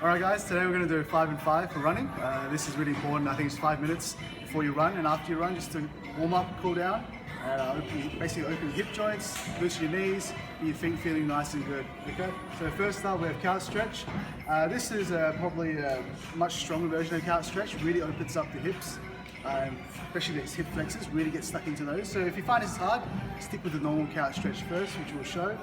Alright guys, today we're going to do 5 and 5 for running. This is really important. I think it's 5 minutes before you run and after you run, just to warm up, cool down, and basically open your hip joints, loosen your knees, get your feet feeling nice and good. Okay. So first up we have couch stretch. This is probably a much stronger version of couch stretch. Really opens up the hips, especially these hip flexors. Really get stuck into those. So if you find this hard, stick with the normal couch stretch first, which we'll show.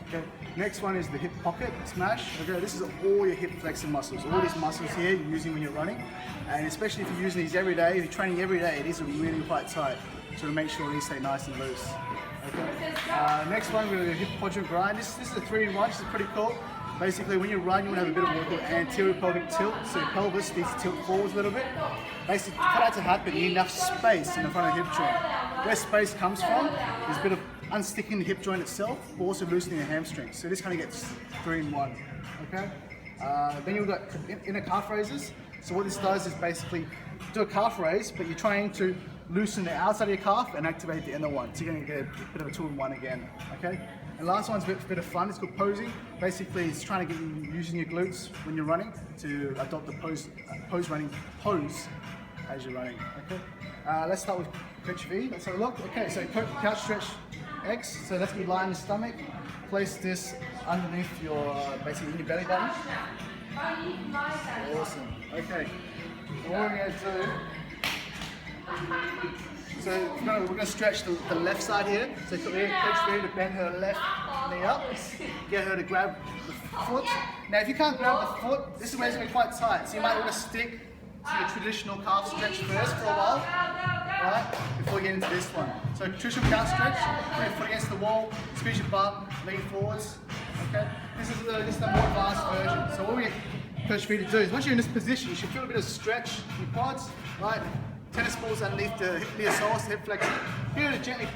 Okay. Next one is the hip pocket smash. Okay, this is all your hip flexor muscles. All these muscles here you're using when you're running, and especially if you're using these every day, if you're training every day, these are really quite tight. So to make sure these stay nice and loose. Okay. Next one, we're going to hip quadrant grind. This is a 3-in-1. This is pretty cool. Basically, when you run, you want to have a bit of what we call anterior pelvic tilt. So your pelvis needs to tilt forwards a little bit. Basically, for that to happen, you need enough space in the front of the hip joint. Where space comes from is a bit of unsticking the hip joint itself, but also loosening the hamstrings. So this kind of gets 3-in-1. Okay. Then you've got inner calf raises. So what this does is basically do a calf raise, but you're trying to loosen the outside of your calf and activate the inner one. So you're going to get a bit of a 2-in-1 again. Okay. And last one's a bit of fun. It's called posing. Basically, it's trying to get you using your glutes when you're running to adopt the pose as you're running. Okay. Let's start with coach V. Let's have a look. Okay. So couch stretch X. So let's be lying on the stomach. Place this underneath your basically in your belly button. Awesome. Okay. What we're going to do. So we're going to stretch the left side here. So Coach V to bend her left knee up. Get her to grab the foot. Now if you can't grab the foot, this is where it's going to be quite tight. So you might want to stick to your traditional calf stretch first for a while, right? Before you get into this one. So traditional calf stretch, put your foot against the wall, squeeze your bum, lean forwards. Okay. This is the more advanced version. So what we get Coach V to do is once you're in this position, you should feel a bit of stretch in your quads, right? Tennis balls underneath the psoas, hip flexor. Feel to gently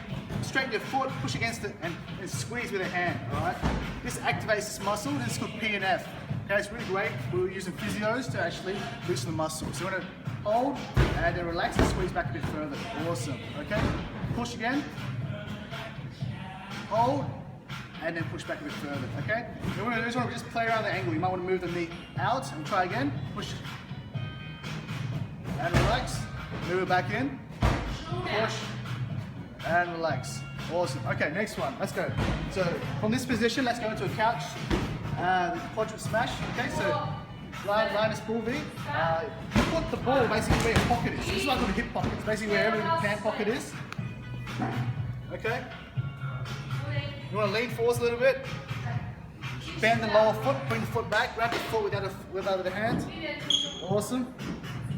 straighten your foot, push against it, and squeeze with a hand. All right. This activates this muscle. This is called P and F. Okay, it's really great. We're using physios to actually loosen the muscle. So we're going to hold and then relax and squeeze back a bit further. Awesome. Okay. Push again. Hold and then push back a bit further. Okay. Then we're going to do is just play around the angle. You might want to move the knee out and try again. Push and relax. Move it back in, push, and relax. Awesome. Okay, next one. Let's go. So from this position, let's go into a couch, quadrant smash. Okay, so line is full V. Put the ball basically where your pocket is. This is like a hip pocket. It's basically where every pant pocket is. Okay. You want to lean forwards a little bit. Bend the lower foot. Bring the foot back. Grab the foot without the hand. Awesome.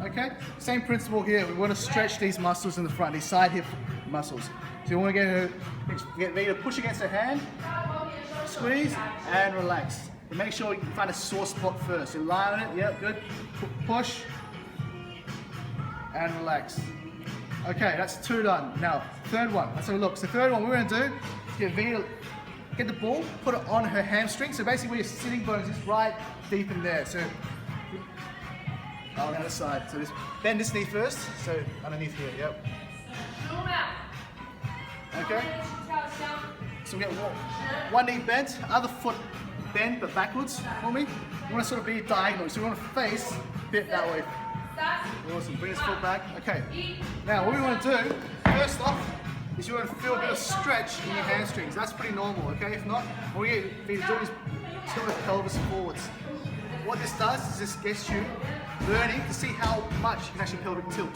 Okay, same principle here. We want to stretch these muscles in the front, these side hip muscles. So you want to get ready to push against her hand, squeeze, and relax. And make sure you find a sore spot first. So lie on it, yep, good. Push, and relax. Okay, that's 2 done. Now, third one, let's have a look. So third one, what we're going to do is get V, get the ball, put it on her hamstring. So basically where your sitting bone is right deep in there. So on the other side. So just bend this knee first. So underneath here, yep. Okay. So we get one knee bent, other foot bent but backwards for me. You want to sort of be diagonal. So you want to face a bit that way. Awesome. Bring this foot back. Okay. Now what we want to do, first off, is you want to feel a bit of stretch in your hamstrings. That's pretty normal, okay? If not, what we need to do is tilt the pelvis forwards. What this does is this gets you learning to see how much you can actually pelvic tilt.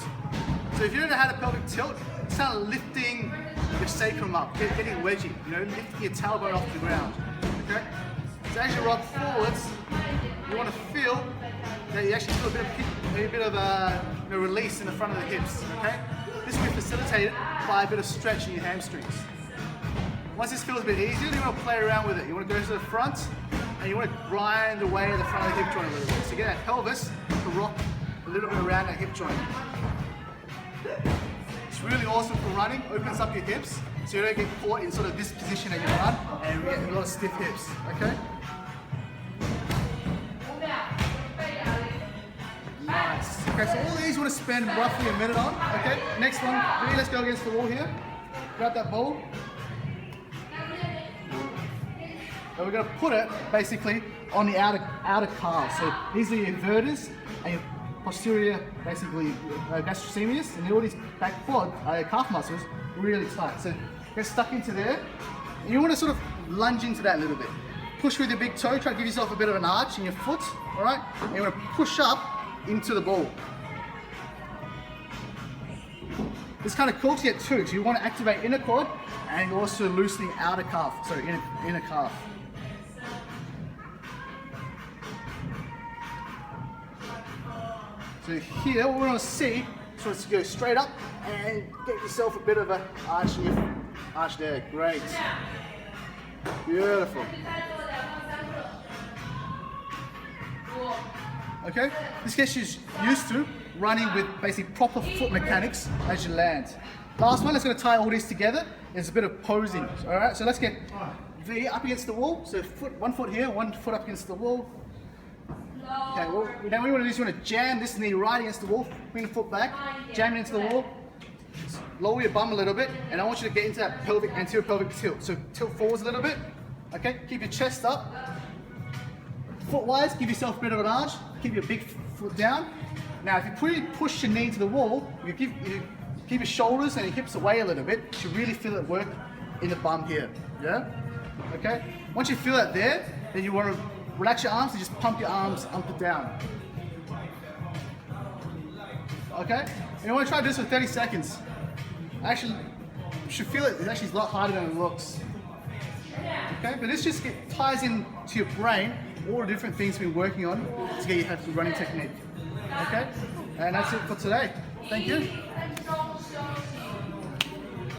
So if you don't know how to pelvic tilt, it's kind of lifting your sacrum up, getting wedgy, you know, lifting your tailbone off the ground. Okay? So as you rock forwards, you want to feel that you actually feel a bit of release in the front of the hips. Okay? This will be facilitated by a bit of stretch in your hamstrings. Once this feels a bit easier, you want to play around with it. You want to go to the front, and you want to grind away at the front of the hip joint a little bit. So get that pelvis to rock a little bit around that hip joint. It's really awesome for running, opens up your hips, so you don't get caught in sort of this position that you run, and we get a lot of stiff hips, okay? Nice. Okay, so all these you want to spend roughly a minute on, okay? Next one, really, let's go against the wall here. Grab that ball. And we're going to put it basically on the outer calves. So these are your inverters and your posterior, basically gastrocnemius, and all these back quad calf muscles really tight. So get stuck into there. And you want to sort of lunge into that a little bit. Push with your big toe. Try to give yourself a bit of an arch in your foot. All right. And you want to push up into the ball. It's kind of cool to get two. So you want to activate inner quad and you're also loosening outer calf. Sorry, inner calf. So here, what we want to see, so let's go straight up and get yourself a bit of an arch there. Great. Beautiful. Okay, this gets you used to running with basically proper foot mechanics as you land. Last one, let's going to tie all these together. There's a bit of posing. All right, so let's get V up against the wall. So one foot here, one foot up against the wall. Okay, well, now what you want to do is you want to jam this knee right against the wall, bring the foot back, jam it into the wall, lower your bum a little bit, and I want you to get into that anterior pelvic tilt. So tilt forwards a little bit, okay? Keep your chest up. Foot-wise, give yourself a bit of an arch, keep your big foot down. Now, if you push your knee to the wall, you keep your shoulders and your hips away a little bit to really feel it work in the bum here, yeah? Okay? Once you feel that there, then you want to relax your arms and just pump your arms up and down. Okay? And you want to try this for 30 seconds. Actually, you should feel it. It's actually a lot harder than it looks. Okay? But this just ties in to your brain all the different things we've been working on to get you to running technique. Okay? And that's it for today. Thank you.